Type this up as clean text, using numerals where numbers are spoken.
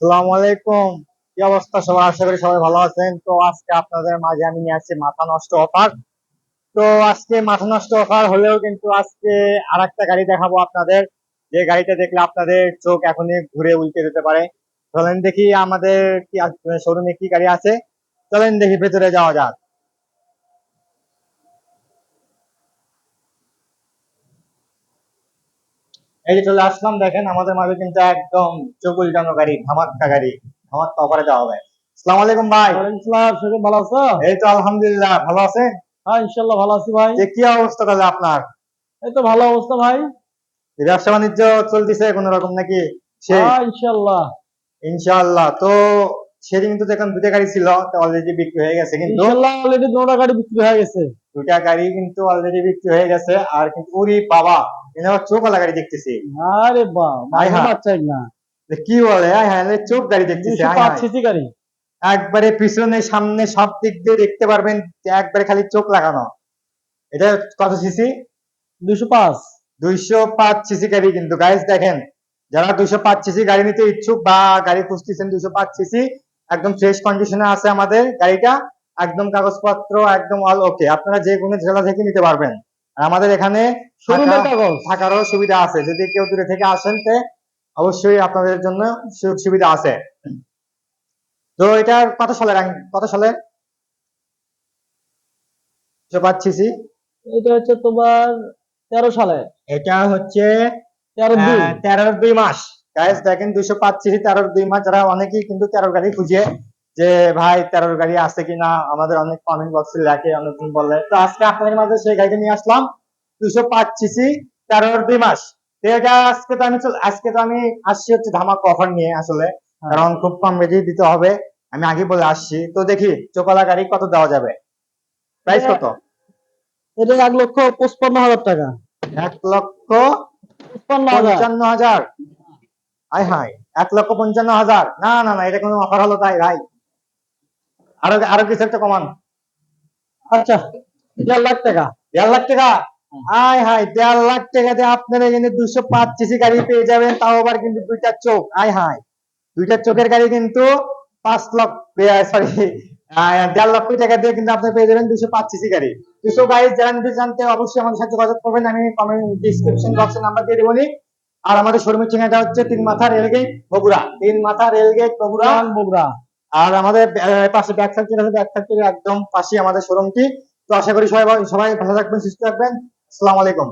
আসসালামু আলাইকুম। কি অবস্থা সবার? আশা করি সবাই ভালো আছেন। তো আজকে আপনাদের মাঝে আমি নিয়ে আসছি মাথা নষ্ট অফার। তো আজকে মাথা নষ্ট অফার হলেও কিন্তু আজকে আরেকটা গাড়ি দেখাবো আপনাদের, যে গাড়িটা দেখলে আপনাদের চোখ এখনই ঘুরে উল্টে যেতে পারে। চলেন দেখি আমাদের কি শোরুমে কি গাড়ি আছে। চলেন দেখি ভেতরে যাওয়া যাক। এই যে চলে আসলাম, দেখেন আমাদের মাঝে কিন্তু একদম চোখ উল্টানো গাড়ি, ধামাক্কা গাড়ি, ধামাক্কা অফারে দেওয়া হবে। আসসালামু আলাইকুম ভাই। ওয়ালাইকুম আসসালাম। সুজন ভালো আছো? এই তো আলহামদুলিল্লাহ, ভালো আছেন? হ্যাঁ, ইনশাল্লাহ ভালো আছি ভাই। যে কি অবস্থা তাহলে আপনার? এই তো ভালো অবস্থা ভাই। ব্যবসা বাণিজ্য চলতেছে কোন রকম নাকি? সেই হ্যাঁ, ইনশাল্লাহ। ইনশাআল্লাহ। তো সেদিন তো দেখলাম দুটা গাড়ি ছিল, অলরেডি বিক্রি হয়ে গেছে কিন্তু। ইনশাল্লাহ অলরেডি দুটো গাড়ি বিক্রি হয়ে গেছে। দুটা গাড়ি কিন্তু অলরেডি বিক্রি হয়ে গেছে, আর কিন্তু ওরে বাবা, এখানে আবার চোখওয়ালা গাড়ি দেখতেছি। আরে বাহ, আয় মাথা হ্যাঁ, বাচ্চাই না। কি বলে, আয় হ্যাঁ, চোখ গাড়ি দেখতেছি, দুইশো আয় পাঁচ হ্যাঁ। সিসি গাড়ি। একবারে পিছনে সামনে সব দিক দিয়ে দেখতে পারবেন, যে একবারে খালি চোখ লাগানো। এটা কত সিসি? 205। 205 সিসি গাড়ি কিন্তু গাইস, দেখেন যারা 205 সিসি গাড়ি নিতে ইচ্ছুক বা গাড়ি খুঁজতেছেন, 205 সিসি একদম ফ্রেশ কন্ডিশনে আছে আমাদের গাড়িটা। একদম কাগজপত্র একদম অল ওকে, আপনারা যে কোনো জেলা থেকে নিতে পারবেন। আর আমাদের এখানে থাকা শোরুমের কাগজ। থাকারও সুবিধা আছে, যদি কেউ দূরে থেকে আসেন তে অবশ্যই আপনাদের জন্য সুযোগ সুবিধা আছে। তো এটা কত সালের 205 সিসি? এটা হচ্ছে তোমার 13 সালে। এটা হচ্ছে 13-2। 13-2 মাস। গাইস দেখেন, 205 সিসি 13-2 মাস। যারা অনেকেই কিন্তু 13 গাড়ি খুঁজে, যে ভাই 13 গাড়ি আছে কিনা, আমাদের অনেক কমেন্ট বক্সে লেখে, অনেকজন বলে। তো আজকে আপনাদের মাঝে সেই গাড়িটা নিয়ে আসলাম, 205 সিসি 13-2 মাস। তো এটা আজকে তো আমি আসছি হচ্ছে ধামাকা অফার নিয়ে আসলে, হ্যাঁ। কারণ খুব কম রেটে দিতে হবে। আমি আগে বলে আসছি, তো দেখি চোকালা গাড়ি কত দেওয়া যাবে, প্রাইস এটা কত? এটা 1,55,000 টাকা। 55,000। 1,55,000? High high, 1,55,000? না না না, এটা কোনো অফার হলো তাই ভাই? আরো আরো কিছু একটা কমান। আচ্ছা, 1,50,000 টাকা। 1,50,000 টাকা? হাই হাই, 1,50,000 টাকা দিয়ে আপনারা কিন্তু 205 সিসি গাড়ি পেয়ে যাবেন, তাও আবার কিন্তু দুইটা চোখ। হাই হাই, দুইটা চোখের গাড়ি কিন্তু 5 লক্ষ, সরি, 1,50,000 টাকা দিয়ে কিন্তু আপনি পেয়ে যাবেন 205 সিসি গাড়ি। দুশো গাড়ি যারা নিতে জানতে অবশ্যই আমাদের সাথে যোগাযোগ করবেন, আমি কমেন্ট ডিসক্রিপশন বক্সে নাম্বার দিয়ে দেবনি। আর আমাদের শোরুমের ঠিকানাটা হচ্ছে 3 মাথা রেলগেট বগুড়া, 3 মাথা রেলগেট বগুড়া। পুরান বগুড়া। আর আমাদের পাশে ব্যাক ফ্যাক্টরি আছে, ব্যাক ফ্যাক্টরি একদম পাশে আমাদের শোরুমটি। তো আশা করি সবাই সবাই ভালো থাকবেন, সুস্থ থাকবেন। আসসালামু আলাইকুম।